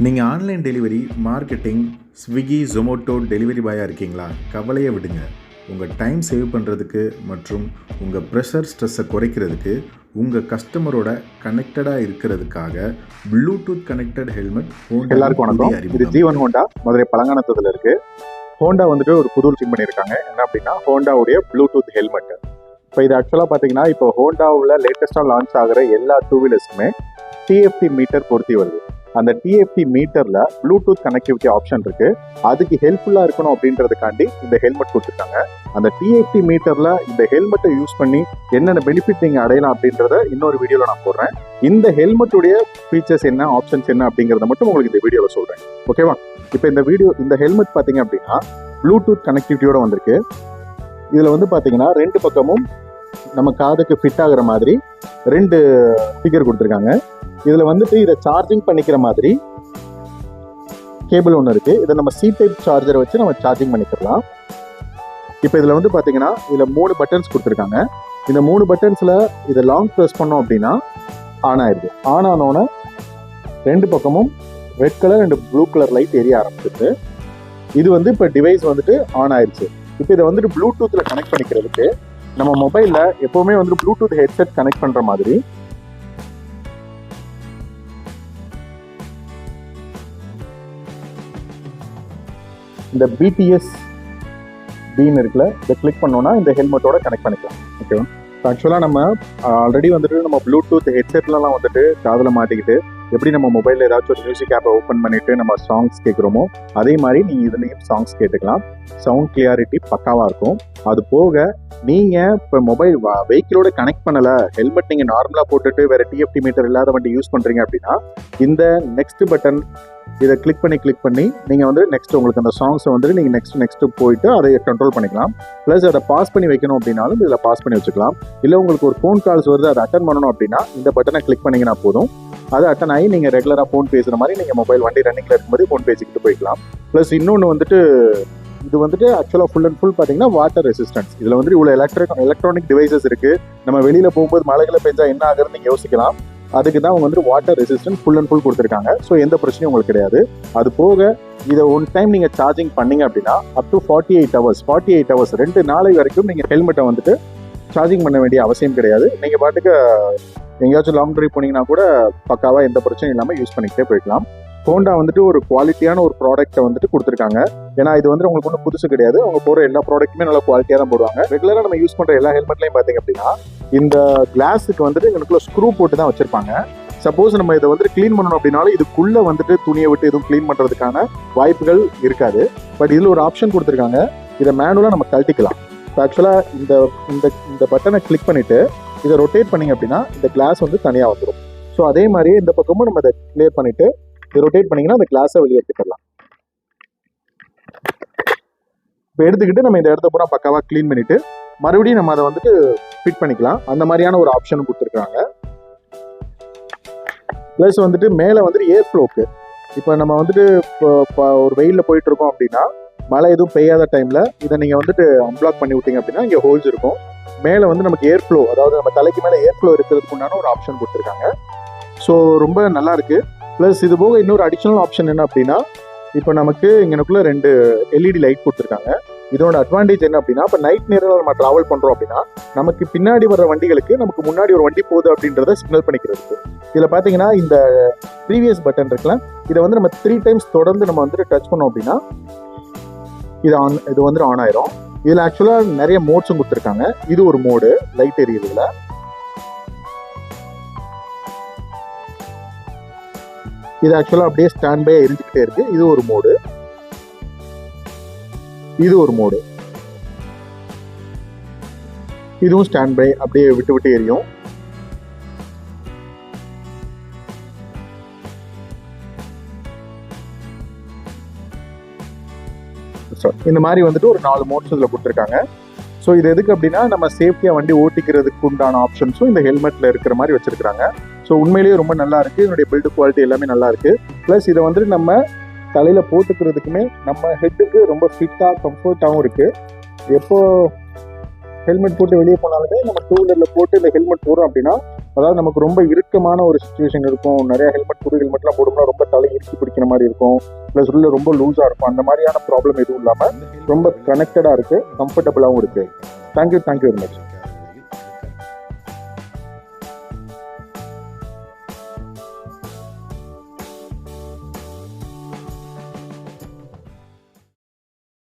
நீங்கள் online delivery, marketing, Swiggy, Zomato delivery பாயாக இருக்கீங்களா? கவலையை விடுங்க. உங்கள் டைம் சேவ் பண்ணுறதுக்கு மற்றும் உங்கள் ப்ரெஷர் ஸ்ட்ரெஸ்ஸை குறைக்கிறதுக்கு உங்கள் கஸ்டமரோட கனெக்டடாக இருக்கிறதுக்காக ப்ளூடூத் கனெக்டட் ஹெல்மெட் எல்லாருக்கும் வணக்கம். இது ஜீவன் ஹோண்டா மதுரை பழங்கானத்தில் இருக்கு. ஹோண்டா வந்துட்டு ஒரு புது விஷயம் பண்ணியிருக்காங்க. என்ன அப்படின்னா ஹோண்டாவுடைய ப்ளூடூத் ஹெல்மெட். இப்போ இது ஆக்சுவலாக பார்த்தீங்கன்னா இப்போ ஹோண்டாவில் லேட்டஸ்ட்டாக லான்ச் ஆகிற எல்லா டூ வீலர்ஸுமே டிஎஃப்டி மீட்டர் பொருத்தி வருது. அந்த டிஎஃப்டி மீட்டரில் ப்ளூடூத் கனெக்டிவிட்டி ஆப்ஷன் இருக்கு. அதுக்கு ஹெல்ப்ஃபுல்லாக இருக்கணும் அப்படின்றதுக்காண்டி இந்த ஹெல்மெட் கொடுத்துருக்காங்க. அந்த டிஎஃப்டி மீட்டரில் இந்த ஹெல்மெட்டை யூஸ் பண்ணி என்னென்ன பெனிஃபிட் நீங்கள் அடையலாம் அப்படின்றத இன்னொரு வீடியோவில் நான் போடுறேன். இந்த ஹெல்மெட்டுடைய ஃபீச்சர்ஸ் என்ன, ஆப்ஷன்ஸ் என்ன அப்படிங்கிறத மட்டும் உங்களுக்கு இந்த வீடியோவில் சொல்கிறேன். ஓகேவா? இப்போ இந்த ஹெல்மெட் பார்த்தீங்க அப்படின்னா ப்ளூடூத் கனெக்டிவிட்டியோட வந்திருக்கு. இதில் வந்து பார்த்தீங்கன்னா ரெண்டு பக்கமும் நம்ம காதுக்கு ஃபிட் ஆகுற மாதிரி ரெண்டு ஸ்பீக்கர் கொடுத்துருக்காங்க. இதில் வந்துட்டு இதை சார்ஜிங் பண்ணிக்கிற மாதிரி கேபிள் ஒன்று இருக்குது. இதை நம்ம சி டைப் சார்ஜரை வச்சு நம்ம சார்ஜிங் பண்ணிக்கலாம். இப்போ இதில் வந்து பார்த்தீங்கன்னா இதில் 3 பட்டன்ஸ் கொடுத்துருக்காங்க. இந்த 3 பட்டன்ஸில் இதை லாங் ப்ரெஸ் பண்ணோம் அப்படின்னா ஆன் ஆயிடுது. ஆன் ஆனோன்னே ரெண்டு பக்கமும் red colour and blue colour light எரிய ஆரம்பிச்சிருக்கு. இது வந்து இப்போ டிவைஸ் வந்துட்டு ஆன் ஆயிடுச்சு. இப்போ இதை வந்துட்டு ப்ளூடூத்தில் கனெக்ட் பண்ணிக்கிறதுக்கு நம்ம மொபைலில் எப்போவுமே வந்துட்டு ப்ளூடூத் ஹெட்செட் கனெக்ட் பண்ணுற மாதிரி இந்த பிடிஎஸ் பீன் இருக்குல்ல, இதை கிளிக் பண்ணோன்னா இந்த ஹெல்மெட்டோட கனெக்ட் பண்ணிக்கலாம். ஓகேவா? ஆக்சுவலாக நம்ம ஆல்ரெடி வந்துட்டு நம்ம ப்ளூடூத் ஹெட்செட்லலாம் வந்துட்டு காதில் மாட்டிக்கிட்டு எப்படி நம்ம மொபைலில் ஏதாச்சும் ஒரு மியூசிக் ஆப்பை ஓப்பன் பண்ணிட்டு நம்ம சாங்ஸ் கேட்குறோமோ அதே மாதிரி நீங்கள் இதுலேயும் சாங்ஸ் கேட்டுக்கலாம். சவுண்ட் கிளியாரிட்டி பக்காவாக இருக்கும். அது போக நீங்கள் இப்போ மொபைல் வெஹிக்கிளோட கனெக்ட் பண்ணலை, ஹெல்மெட் நீங்கள் நார்மலாக போட்டுட்டு வேறு டிஎஃப்டி மீட்டர் இல்லாத வண்டி யூஸ் பண்ணுறீங்க அப்படின்னா இந்த நெக்ஸ்ட் பட்டன் இதை கிளிக் பண்ணி நீங்கள் வந்து நெக்ஸ்ட் உங்களுக்கு அந்த சாங்ஸை வந்துட்டு நீங்கள் நெக்ஸ்ட் போயிட்டு அதை கண்ட்ரோல் பண்ணிக்கலாம். ப்ளஸ் அதை பாஸ் பண்ணி வைக்கணும் அப்படின்னாலும் இதில் பாஸ் பண்ணி வச்சுக்கலாம். இல்லை உங்களுக்கு ஒரு ஃபோன் கால்ஸ் வருது, அதை அட்டன் பண்ணணும் அப்படின்னா இந்த பட்டனை கிளிக் பண்ணிங்கன்னா போதும். அது அட்டன் ஆகி நீங்கள் ரெகுலராக ஃபோன் பேசுகிற மாதிரி நீங்கள் மொபைல் வண்டி ரன்னிங்கில் இருக்கும்போது ஃபோன் பேசிக்கிட்டு போய்க்கலாம். ப்ளஸ் இன்னொன்று வந்துட்டு இது வந்துட்டு ஆக்சுவலாக ஃபுல் அண்ட் ஃபுல் பார்த்தீங்கன்னா வாட்டர் ரெசிஸ்டன்ஸ். இதில் வந்து இவ்வளோ எலக்ட்ரானிக் டிவைசஸ் இருக்குது. நம்ம வெளியில் போகும்போது மழைகளை பெஞ்சா என்ன ஆகுதுன்னு நீங்கள் யோசிக்கலாம். அதுக்கு தான் அவங்க வந்துட்டு water resistance full and full கொடுத்துருக்காங்க. ஸோ எந்த பிரச்சனையும் உங்களுக்கு கிடையாது. அது போக இதை ஒன் டைம் நீங்கள் சார்ஜிங் பண்ணீங்க அப்படின்னா அப் டு 48 ஹவர்ஸ் 2 நாளை வரைக்கும் நீங்கள் ஹெல்மெட்டை வந்துட்டு சார்ஜிங் பண்ண வேண்டிய அவசியம் கிடையாது. நீங்கள் பாட்டுக்கு எங்கேயாச்சும் லாங் ட்ரைவ் போனீங்கன்னா கூட பக்காவாக எந்த பிரச்சனையும் இல்லாமல் யூஸ் பண்ணிக்கிட்டே போய்க்கலாம். ஹோண்டா வந்துட்டு ஒரு குவாலிட்டியான ஒரு ப்ராடக்ட்டை வந்துட்டு கொடுத்துருக்காங்க. ஏன்னா இது வந்து உங்களுக்கு ஒன்றும் புதுசு கிடையாது. அவங்க போகிற எல்லா ப்ராடக்ட்டுமே நல்லா குவாலிட்டியாக தான் போடுவாங்க. ரெகுலராக நம்ம யூஸ் பண்ணுற எல்லா ஹெல்மெட்லையும் பார்த்தீங்க அப்படின்னா இந்த கிளாஸுக்கு வந்துட்டு எங்களுக்குள்ள ஸ்க்ரூ போட்டு தான் வச்சிருப்பாங்க. சப்போஸ் நம்ம இதை வந்துட்டு க்ளீன் பண்ணணும் அப்படின்னாலும் இதுக்குள்ளே வந்துட்டு துணியை விட்டு எதுவும் க்ளீன் பண்ணுறதுக்கான வாய்ப்புகள் இருக்காது. பட் இதில் ஒரு ஆப்ஷன் கொடுத்துருக்காங்க. இதை மேனுவலாக நம்ம கழட்டிக்கலாம். இப்போ ஆக்சுவலாக இந்த பட்டனை கிளிக் பண்ணிவிட்டு இதை ரொட்டேட் பண்ணிங்க அப்படின்னா இந்த கிளாஸ் வந்து தனியாக வந்துடும். ஸோ அதே மாதிரியே இந்த பக்கமும் நம்ம இதை கிளியர் பண்ணிவிட்டு இதை ரொட்டேட் பண்ணிங்கன்னா அந்த கிளாஸை வெளியே எடுத்துக்கலாம். இப்போ எடுத்துக்கிட்டு நம்ம இந்த இடத்த பூரா பக்காவாக க்ளீன் பண்ணிவிட்டு மறுபடியும் நம்ம அதை வந்துட்டு ஃபிட் பண்ணிக்கலாம். அந்த மாதிரியான ஒரு ஆப்ஷனும் கொடுத்துருக்காங்க. ப்ளஸ் வந்துட்டு மேலே வந்துட்டு ஏர் ஃப்ளோக்கு இப்போ நம்ம வந்துட்டு இப்போ ஒரு வெயிலில் போயிட்டு இருக்கோம் அப்படின்னா மழை எதுவும் பெய்யாத டைமில் இதை நீங்கள் வந்துட்டு அன்பிளாக் பண்ணி விட்டீங்க அப்படின்னா இங்கே ஹோல்ஸ் இருக்கும். மேலே வந்து நமக்கு ஏர் ஃப்ளோ, அதாவது நம்ம தலைக்கு மேலே ஏர் ஃப்ளோ இருக்கிறதுக்கு உண்டான ஒரு ஆப்ஷன் கொடுத்துருக்காங்க. ஸோ ரொம்ப நல்லா இருக்கு. ப்ளஸ் இது போக இன்னொரு அடிஷ்னல் ஆப்ஷன் என்ன அப்படின்னா இப்போ நமக்கு இங்கனுக்குள்ள 2 எல்இடி லைட் கொடுத்துருக்காங்க. இதோட அட்வான்டேஜ் என்ன அப்படின்னா இப்போ நைட் நேரம் நம்ம ட்ராவல் பண்ணுறோம் அப்படின்னா நமக்கு பின்னாடி வர்ற வண்டிகளுக்கு நமக்கு முன்னாடி ஒரு வண்டி போகுது அப்படின்றத சிக்னல் பண்ணிக்கிறதுக்கு இதில் பார்த்தீங்கன்னா இந்த ப்ரீவியஸ் பட்டன் இருக்குல்ல, இதை வந்து நம்ம 3 டைம்ஸ் தொடர்ந்து நம்ம வந்துட்டு டச் பண்ணோம் அப்படின்னா இது வந்துட்டு ஆன் ஆயிரும். இதில் ஆக்சுவலாக நிறைய மோட்ஸும் கொடுத்துருக்காங்க. இது ஒரு மோடு, லைட் எரியுதுல. இது ஆக்சுவலாக அப்படியே ஸ்டாண்ட் பை எரிஞ்சுக்கிட்டே இருக்கு. இது ஒரு மோடு, இது ஒரு மோடு, இதுவும் ஸ்டாண்ட் பை அப்படியே விட்டு எரியும். இந்த மாதிரி வந்துட்டு ஒரு 4 மோட்ஸ் இதில் கொடுத்துருக்காங்க. ஸோ இது எதுக்கு அப்படின்னா நம்ம சேஃப்டியாக வண்டி ஓட்டிக்கிறதுக்கு உண்டான ஆப்ஷன்ஸும் இந்த ஹெல்மெட்டில் இருக்கிற மாதிரி வச்சுருக்காங்க. ஸோ உண்மையிலேயே ரொம்ப நல்லா இருக்குது. என்னுடைய பில்டு குவாலிட்டி எல்லாமே நல்லா இருக்குது. ப்ளஸ் இதை வந்துட்டு நம்ம தலையில் போட்டுக்கிறதுக்குமே நம்ம ஹெட்டுக்கு ரொம்ப ஃபிட்டாக கம்ஃபர்ட்டாகவும் இருக்குது. எப்போ ஹெல்மெட் போட்டு வெளியே போனாலுமே நம்ம 2 வீலரில் போட்டு இந்த ஹெல்மெட் போடுறோம் அப்படின்னா அதாவது நமக்கு ரொம்ப இறுக்கமான ஒரு சுச்சுவேஷன் இருக்கும். நிறைய ஹெல்மெட் புது ஹெல்மெட்லாம் போடும்போது ரொம்ப தலை இறுக்கி பிடிக்கிற மாதிரி இருக்கும், ப்ளஸ் உள்ள ரொம்ப லூஸாக இருக்கும். அந்த மாதிரியான ப்ராப்ளம் எதுவும் இல்லாமல் ரொம்ப கனெக்டடாக இருக்குது, கம்ஃபர்டபுளாகவும் இருக்குது. Thank you very much.